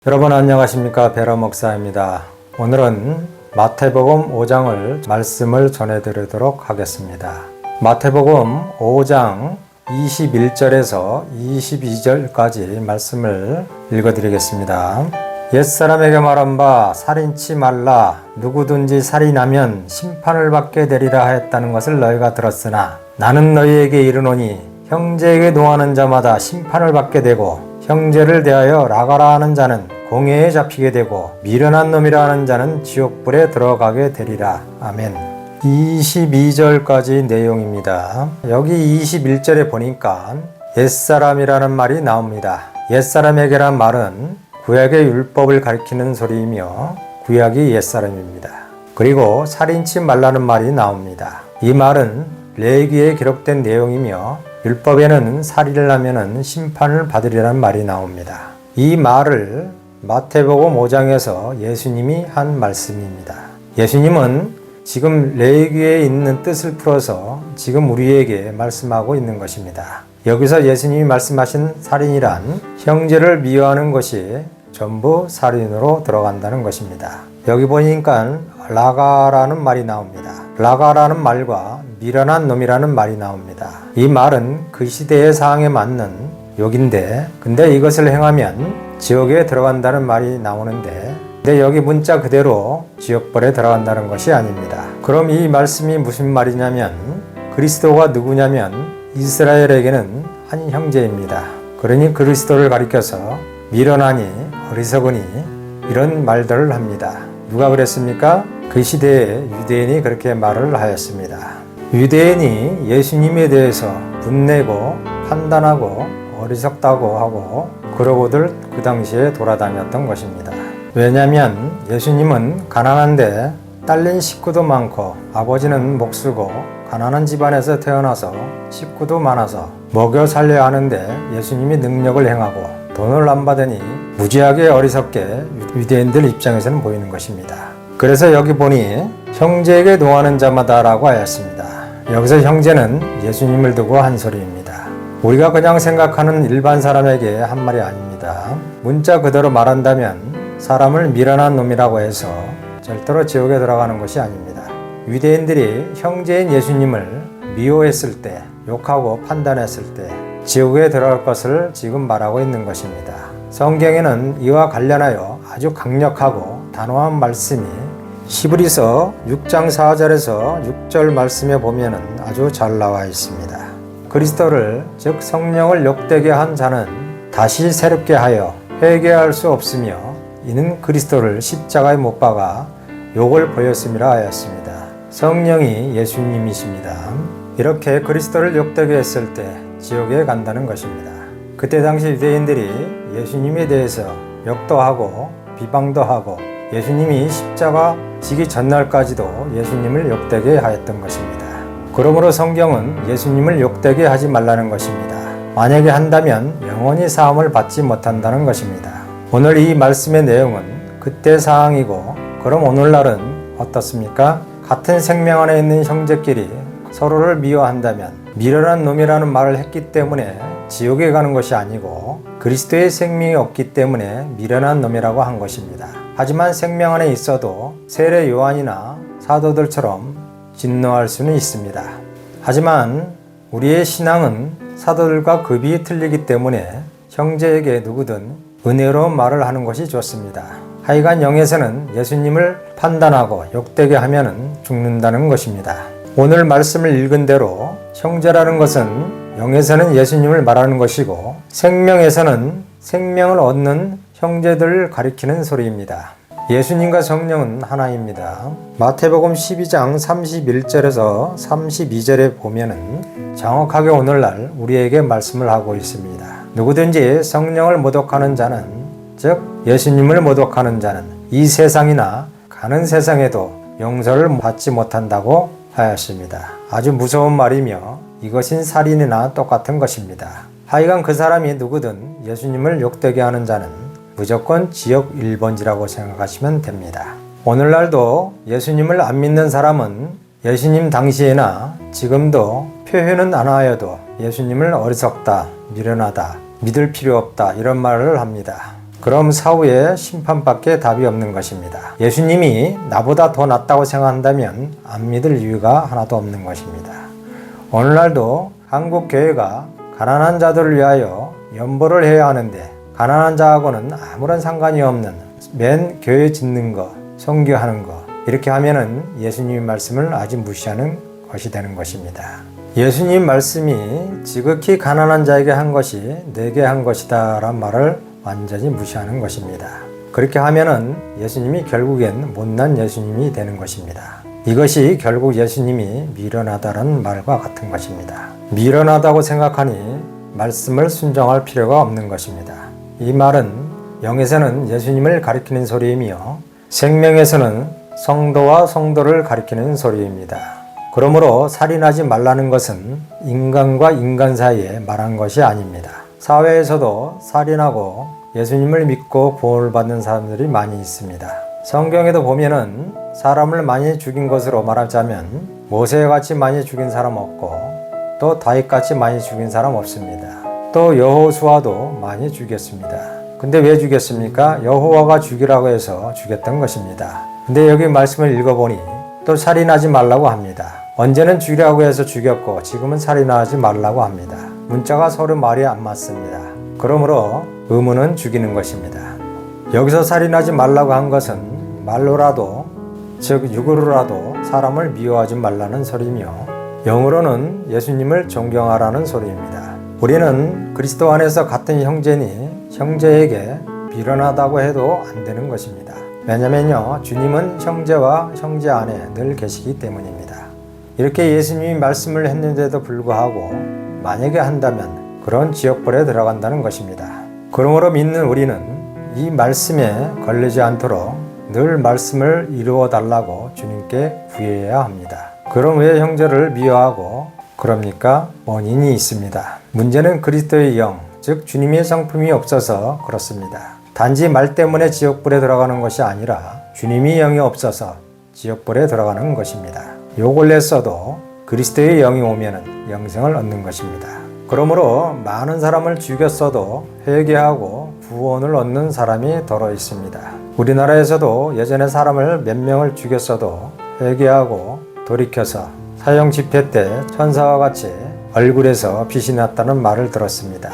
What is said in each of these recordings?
여러분 안녕하십니까? 베러 목사입니다. 오늘은 마태복음 5장을 말씀을 전해드리도록 하겠습니다. 마태복음 5장 21절에서 22절까지 말씀을 읽어드리겠습니다. 옛사람에게 말한 바 살인치 말라. 누구든지 살인하면 심판을 받게 되리라 하였다는 것을 너희가 들었으나 나는 너희에게 이르노니 형제에게 노하는 자마다 심판을 받게 되고 형제를 대하여 라가라 하는 자는 공회에 잡히게 되고 미련한 놈이라 하는 자는 지옥불에 들어가게 되리라. 아멘. 22절까지 내용입니다. 여기 21절에 보니까 옛사람이라는 말이 나옵니다. 옛사람에게란 말은 구약의 율법을 가리키는 소리이며 구약이 옛사람입니다. 그리고 살인치 말라는 말이 나옵니다. 이 말은 레위기에 기록된 내용이며 율법에는 살인을 하면 심판을 받으리라는 말이 나옵니다. 이 말을 마태복음 5장에서 예수님이 한 말씀입니다. 예수님은 지금 레위기에 있는 뜻을 풀어서 지금 우리에게 말씀하고 있는 것입니다. 여기서 예수님이 말씀하신 살인이란 형제를 미워하는 것이 전부 살인으로 들어간다는 것입니다. 여기 보니까 라가라는 말이 나옵니다. 라가라는 말과 미련한 놈이라는 말이 나옵니다. 이 말은 그 시대의 상황에 맞는 욕인데 근데 이것을 행하면 지옥에 들어간다는 말이 나오는데 근데 여기 문자 그대로 지옥불에 들어간다는 것이 아닙니다. 그럼 이 말씀이 무슨 말이냐면 그리스도가 누구냐면 이스라엘에게는 한 형제입니다. 그러니 그리스도를 가리켜서 미련하니 어리석으니 이런 말들을 합니다. 누가 그랬습니까? 그 시대에 유대인이 그렇게 말을 하였습니다. 유대인이 예수님에 대해서 분내고 판단하고 어리석다고 하고 그러고들 그 당시에 돌아다녔던 것입니다. 왜냐하면 예수님은 가난한데 딸린 식구도 많고 아버지는 목수고 가난한 집안에서 태어나서 식구도 많아서 먹여 살려야 하는데 예수님이 능력을 행하고 돈을 안 받으니 무지하게 어리석게 유대인들 입장에서는 보이는 것입니다. 그래서 여기 보니 형제에게 노하는 자마다 라고 하였습니다. 여기서 형제는 예수님을 두고 한 소리입니다. 우리가 그냥 생각하는 일반 사람에게 한 말이 아닙니다. 문자 그대로 말한다면 사람을 미련한 놈이라고 해서 절대로 지옥에 들어가는 것이 아닙니다. 유대인들이 형제인 예수님을 미워했을 때, 욕하고 판단했을 때 지옥에 들어갈 것을 지금 말하고 있는 것입니다. 성경에는 이와 관련하여 아주 강력하고 단호한 말씀이 히브리서 6장 4절에서 6절 말씀에 보면 아주 잘 나와 있습니다. 그리스도를 즉 성령을 욕되게 한 자는 다시 새롭게 하여 회개할 수 없으며 이는 그리스도를 십자가에 못 박아 욕을 보였음이라 하였습니다. 성령이 예수님이십니다. 이렇게 그리스도를 욕되게 했을 때 지옥에 간다는 것입니다. 그때 당시 유대인들이 예수님에 대해서 욕도 하고 비방도 하고 예수님이 십자가 지기 전날까지도 예수님을 욕되게 하였던 것입니다. 그러므로 성경은 예수님을 욕되게 하지 말라는 것입니다. 만약에 한다면 영원히 사함을 받지 못한다는 것입니다. 오늘 이 말씀의 내용은 그때 상황이고 그럼 오늘날은 어떻습니까? 같은 생명 안에 있는 형제끼리 서로를 미워한다면 미련한 놈이라는 말을 했기 때문에 지옥에 가는 것이 아니고 그리스도의 생명이 없기 때문에 미련한 놈이라고 한 것입니다. 하지만 생명 안에 있어도 세례 요한이나 사도들처럼 진노할 수는 있습니다. 하지만 우리의 신앙은 사도들과 급이 틀리기 때문에 형제에게 누구든 은혜로운 말을 하는 것이 좋습니다. 하여간 영에서는 예수님을 판단하고 욕되게 하면 죽는다는 것입니다. 오늘 말씀을 읽은 대로 형제라는 것은 영에서는 예수님을 말하는 것이고 생명에서는 생명을 얻는 형제들을 가리키는 소리입니다. 예수님과 성령은 하나입니다. 마태복음 12장 31절에서 32절에 보면은 정확하게 오늘날 우리에게 말씀을 하고 있습니다. 누구든지 성령을 모독하는 자는 즉 예수님을 모독하는 자는 이 세상이나 가는 세상에도 용서를 받지 못한다고 하였습니다. 아주 무서운 말이며 이것인 살인이나 똑같은 것입니다. 하여간 그 사람이 누구든 예수님을 욕되게 하는 자는 무조건 지옥 1번지라고 생각하시면 됩니다. 오늘날도 예수님을 안 믿는 사람은 예수님 당시에나 지금도 표현은 안 하여도 예수님을 어리석다, 미련하다, 믿을 필요 없다 이런 말을 합니다. 그럼 사후에 심판밖에 답이 없는 것입니다. 예수님이 나보다 더 낫다고 생각한다면 안 믿을 이유가 하나도 없는 것입니다. 오늘날도 한국 교회가 가난한 자들을 위하여 연보를 해야 하는데 가난한 자하고는 아무런 상관이 없는 맨 교회 짓는 거, 선교하는 거 이렇게 하면은 예수님의 말씀을 아직 무시하는 것이 되는 것입니다. 예수님 말씀이 지극히 가난한 자에게 한 것이 내게 한 것이다 라는 말을 완전히 무시하는 것입니다. 그렇게 하면은 예수님이 결국엔 못난 예수님이 되는 것입니다. 이것이 결국 예수님이 미련하다는 말과 같은 것입니다. 미련하다고 생각하니 말씀을 순종할 필요가 없는 것입니다. 이 말은 영에서는 예수님을 가리키는 소리이며 생명에서는 성도와 성도를 가리키는 소리입니다. 그러므로 살인하지 말라는 것은 인간과 인간 사이에 말한 것이 아닙니다. 사회에서도 살인하고 예수님을 믿고 구원을 받는 사람들이 많이 있습니다. 성경에도 보면은 사람을 많이 죽인 것으로 말하자면 모세같이 많이 죽인 사람 없고 또 다윗같이 많이 죽인 사람 없습니다. 또 여호수아도 많이 죽였습니다. 근데 왜 죽였습니까? 여호와가 죽이라고 해서 죽였던 것입니다. 근데 여기 말씀을 읽어보니 또 살인하지 말라고 합니다. 언제는 죽이라고 해서 죽였고 지금은 살인하지 말라고 합니다. 문자가 서로 말이 안 맞습니다. 그러므로 의무는 죽이는 것입니다. 여기서 살인하지 말라고 한 것은 말로라도 즉 육으로라도 사람을 미워하지 말라는 소리며 영으로는 예수님을 존경하라는 소리입니다. 우리는 그리스도 안에서 같은 형제니 형제에게 미련하다고 해도 안 되는 것입니다. 왜냐면요 주님은 형제와 형제 안에 늘 계시기 때문입니다. 이렇게 예수님이 말씀을 했는데도 불구하고 만약에 한다면 그런 지옥불에 들어간다는 것입니다. 그러므로 믿는 우리는 이 말씀에 걸리지 않도록 늘 말씀을 이루어 달라고 주님께 구해야 합니다. 그럼 왜 형제를 미워하고 그럽니까? 원인이 있습니다. 문제는 그리스도의 영, 즉 주님의 성품이 없어서 그렇습니다. 단지 말 때문에 지옥불에 들어가는 것이 아니라 주님이 영이 없어서 지옥불에 들어가는 것입니다. 욕을 냈어도 그리스도의 영이 오면 영생을 얻는 것입니다. 그러므로 많은 사람을 죽였어도 회개하고 구원을 얻는 사람이 더러 있습니다. 우리나라에서도 예전에 사람을 몇 명을 죽였어도 회개하고 돌이켜서 사형 집회 때 천사와 같이 얼굴에서 빛이 났다는 말을 들었습니다.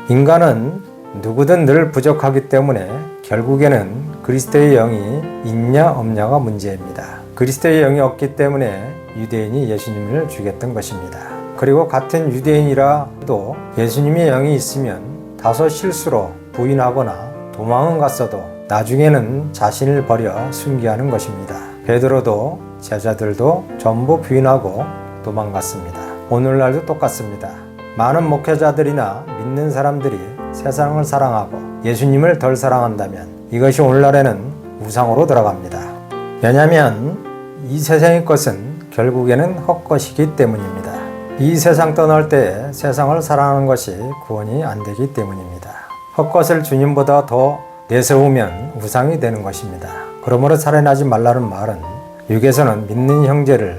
인간은 누구든 늘 부족하기 때문에 결국에는 그리스도의 영이 있냐 없냐가 문제입니다. 그리스도의 영이 없기 때문에 유대인이 예수님을 죽였던 것입니다. 그리고 같은 유대인이라도 예수님의 영이 있으면 다소 실수로 부인하거나 도망은 갔어도 나중에는 자신을 버려 순교하는 것입니다. 베드로도 제자들도 전부 부인하고 도망갔습니다. 오늘날도 똑같습니다. 많은 목회자들이나 믿는 사람들이 세상을 사랑하고 예수님을 덜 사랑한다면 이것이 오늘날에는 우상으로 들어갑니다. 왜냐하면 이 세상의 것은 결국에는 헛것이기 때문입니다. 이 세상 떠날 때 세상을 사랑하는 것이 구원이 안 되기 때문입니다. 헛것을 주님보다 더 내세우면 우상이 되는 것입니다. 그러므로 살인하지 말라는 말은 육에서는 믿는 형제를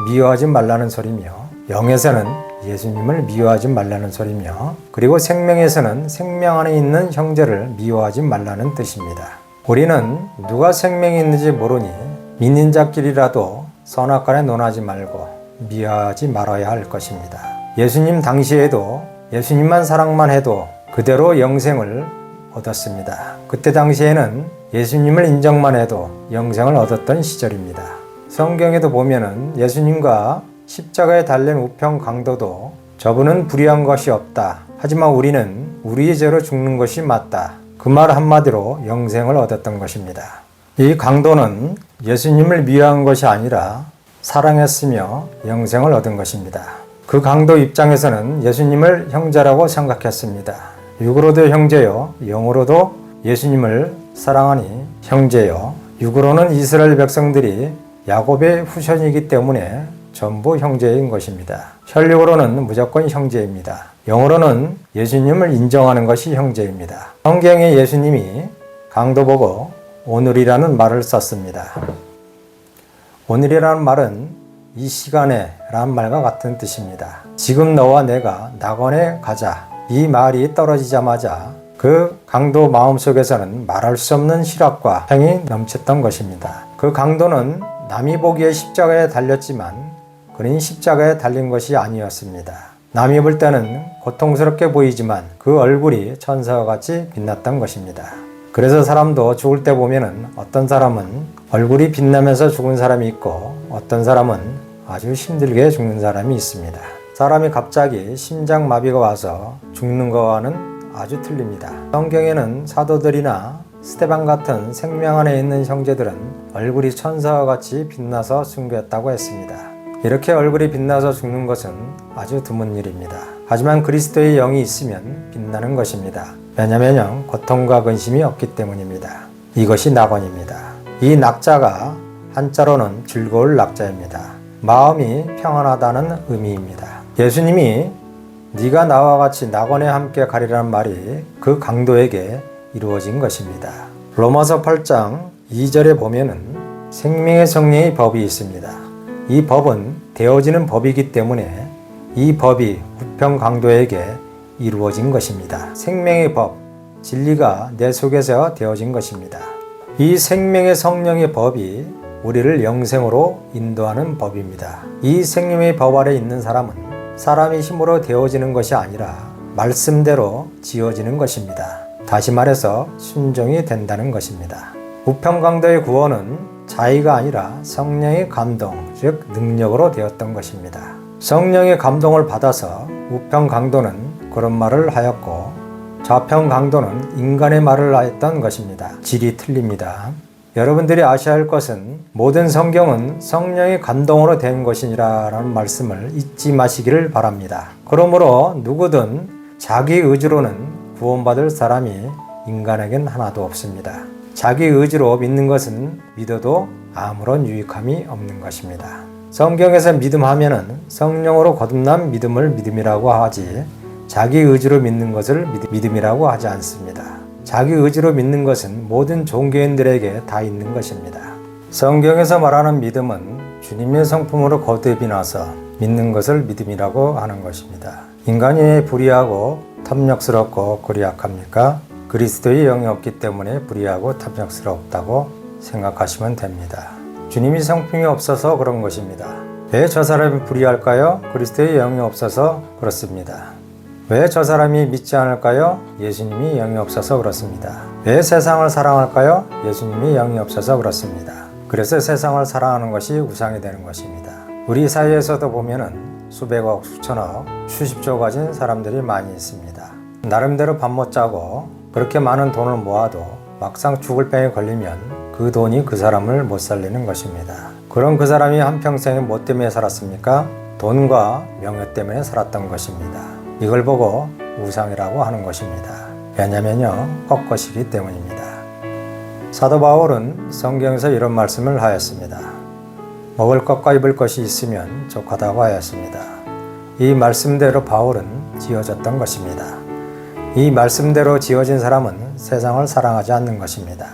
미워하지 말라는 소리며 영에서는 예수님을 미워하지 말라는 소리며 그리고 생명에서는 생명 안에 있는 형제를 미워하지 말라는 뜻입니다. 우리는 누가 생명이 있는지 모르니 믿는 자끼리라도 선악간에 논하지 말고 미워하지 말아야 할 것입니다. 예수님 당시에도 예수님만 사랑만 해도 그대로 영생을 얻었습니다. 그때 당시에는 예수님을 인정만 해도 영생을 얻었던 시절입니다. 성경에도 보면은 예수님과 십자가에 달린 우편 강도도 저분은 불의한 것이 없다. 하지만 우리는 우리의 죄로 죽는 것이 맞다. 그 말 한마디로 영생을 얻었던 것입니다. 이 강도는 예수님을 미워한 것이 아니라 사랑했으며 영생을 얻은 것입니다. 그 강도 입장에서는 예수님을 형제라고 생각했습니다. 육으로도 형제요, 영으로도 예수님을 사랑하니 형제요. 육으로는 이스라엘 백성들이 야곱의 후손이기 때문에 전부 형제인 것입니다. 혈육으로는 무조건 형제입니다. 영으로는 예수님을 인정하는 것이 형제입니다. 성경에 예수님이 강도 보고 오늘이라는 말을 썼습니다. 오늘이라는 말은 이 시간에 라는 말과 같은 뜻입니다. 지금 너와 내가 낙원에 가자. 이 말이 떨어지자마자 그 강도 마음속에서는 말할 수 없는 실학과 향이 넘쳤던 것입니다. 그 강도는 남이 보기에 십자가에 달렸지만 그는 십자가에 달린 것이 아니었습니다. 남이 볼 때는 고통스럽게 보이지만 그 얼굴이 천사와 같이 빛났던 것입니다. 그래서 사람도 죽을 때 보면은 어떤 사람은 얼굴이 빛나면서 죽은 사람이 있고 어떤 사람은 아주 힘들게 죽는 사람이 있습니다. 사람이 갑자기 심장마비가 와서 죽는 것과는 아주 틀립니다. 성경에는 사도들이나 스데반 같은 생명 안에 있는 형제들은 얼굴이 천사와 같이 빛나서 순교했다고 했습니다. 이렇게 얼굴이 빛나서 죽는 것은 아주 드문 일입니다. 하지만 그리스도의 영이 있으면 빛나는 것입니다. 왜냐하면 고통과 근심이 없기 때문입니다. 이것이 낙원입니다. 이 낙자가 한자로는 즐거울 낙자입니다. 마음이 평안하다는 의미입니다. 예수님이 네가 나와 같이 낙원에 함께 가리라는 말이 그 강도에게 이루어진 것입니다. 로마서 8장 2절에 보면은 생명의 성령의 법이 있습니다. 이 법은 되어지는 법이기 때문에 이 법이 우편 강도에게 이루어진 것입니다. 생명의 법, 진리가 내 속에서 되어진 것입니다. 이 생명의 성령의 법이 우리를 영생으로 인도하는 법입니다. 이 생명의 법 아래 있는 사람은 사람의 힘으로 되어지는 것이 아니라 말씀대로 지어지는 것입니다. 다시 말해서 순종이 된다는 것입니다. 우편강도의 구원은 자의가 아니라 성령의 감동, 즉 능력으로 되었던 것입니다. 성령의 감동을 받아서 우편강도는 그런 말을 하였고 좌편강도는 인간의 말을 하였던 것입니다. 질이 틀립니다. 여러분들이 아셔야 할 것은 모든 성경은 성령의 감동으로 된 것이라는 말씀을 잊지 마시기를 바랍니다. 그러므로 누구든 자기 의지로는 구원받을 사람이 인간에겐 하나도 없습니다. 자기 의지로 믿는 것은 믿어도 아무런 유익함이 없는 것입니다. 성경에서 믿음하면은 성령으로 거듭난 믿음을 믿음이라고 하지 자기 의지로 믿는 것을 믿음이라고 하지 않습니다. 자기 의지로 믿는 것은 모든 종교인들에게 다 있는 것입니다. 성경에서 말하는 믿음은 주님의 성품으로 거듭이 나서 믿는 것을 믿음이라고 하는 것입니다. 인간이 왜 불의하고 탐욕스럽고 고리약합니까? 그리스도의 영이 없기 때문에 불의하고 탐욕스럽다고 생각하시면 됩니다. 주님이 성품이 없어서 그런 것입니다. 왜 저 사람이 불의할까요? 그리스도의 영이 없어서 그렇습니다. 왜 저 사람이 믿지 않을까요? 예수님이 영이 없어서 그렇습니다. 왜 세상을 사랑할까요? 예수님이 영이 없어서 그렇습니다. 그래서 세상을 사랑하는 것이 우상이 되는 것입니다. 우리 사회에서도 보면은 수백억, 수천억, 수십조 가진 사람들이 많이 있습니다. 나름대로 밥 못 자고 그렇게 많은 돈을 모아도 막상 죽을 병에 걸리면 그 돈이 그 사람을 못 살리는 것입니다. 그럼 그 사람이 한평생에 뭐 때문에 살았습니까? 돈과 명예 때문에 살았던 것입니다. 이걸 보고 우상이라고 하는 것입니다. 왜냐면요, 헛것이기 때문입니다. 사도 바울은 성경에서 이런 말씀을 하였습니다. 먹을 것과 입을 것이 있으면 족하다고 하였습니다. 이 말씀대로 바울은 지어졌던 것입니다. 이 말씀대로 지어진 사람은 세상을 사랑하지 않는 것입니다.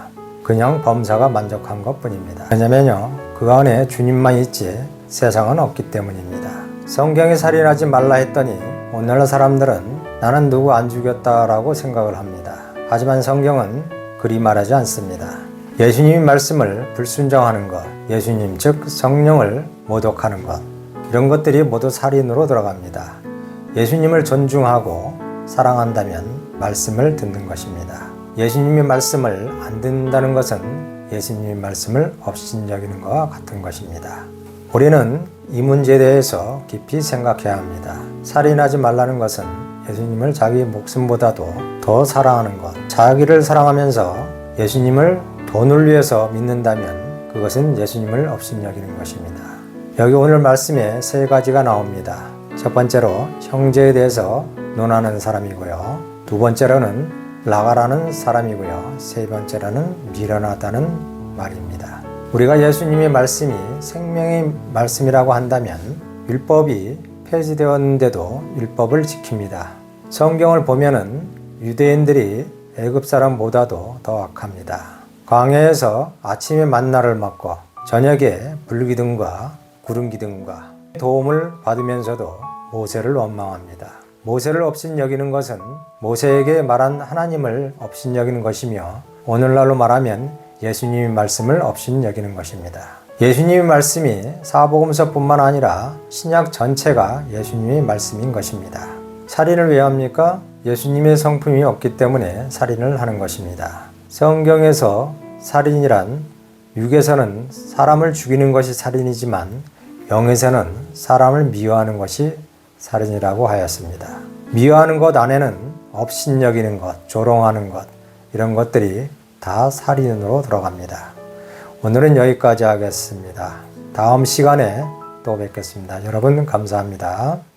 그냥 범사가 만족한 것뿐입니다. 왜냐면요, 그 안에 주님만 있지 세상은 없기 때문입니다. 성경에 살인하지 말라 했더니 오늘날 사람들은 나는 누구 안 죽였다라고 생각을 합니다. 하지만 성경은 그리 말하지 않습니다. 예수님의 말씀을 불순종하는 것, 예수님 즉 성령을 모독하는 것, 이런 것들이 모두 살인으로 들어갑니다. 예수님을 존중하고 사랑한다면 말씀을 듣는 것입니다. 예수님의 말씀을 안 듣는다는 것은 예수님의 말씀을 업신여기는 것과 같은 것입니다. 우리는 이 문제에 대해서 깊이 생각해야 합니다. 살인하지 말라는 것은 예수님을 자기 목숨보다도 더 사랑하는 것, 자기를 사랑하면서 예수님을 돈을 위해서 믿는다면 그것은 예수님을 업신여기는 것입니다. 여기 오늘 말씀에 세 가지가 나옵니다. 첫 번째로 형제에 대해서 논하는 사람이고요. 두 번째로는 나가라는 사람이고요. 세 번째로는 미련하다는 말입니다. 우리가 예수님의 말씀이 생명의 말씀이라고 한다면 율법이 폐지되었는데도 율법을 지킵니다. 성경을 보면은 유대인들이 애굽 사람보다도 더 악합니다. 광야에서 아침에 만나를 먹고 저녁에 불기둥과 구름기둥과 도움을 받으면서도 모세를 원망합니다. 모세를 업신여기는 것은 모세에게 말한 하나님을 업신여기는 것이며 오늘날로 말하면 예수님의 말씀을 업신여기는 것입니다. 예수님의 말씀이 사복음서뿐만 아니라 신약 전체가 예수님의 말씀인 것입니다. 살인을 왜 합니까? 예수님의 성품이 없기 때문에 살인을 하는 것입니다. 성경에서 살인이란 육에서는 사람을 죽이는 것이 살인이지만 영에서는 사람을 미워하는 것이 살인이라고 하였습니다. 미워하는 것 안에는 업신여기는 것, 조롱하는 것 이런 것들이 다 살인으로 들어갑니다. 오늘은 여기까지 하겠습니다. 다음 시간에 또 뵙겠습니다. 여러분 감사합니다.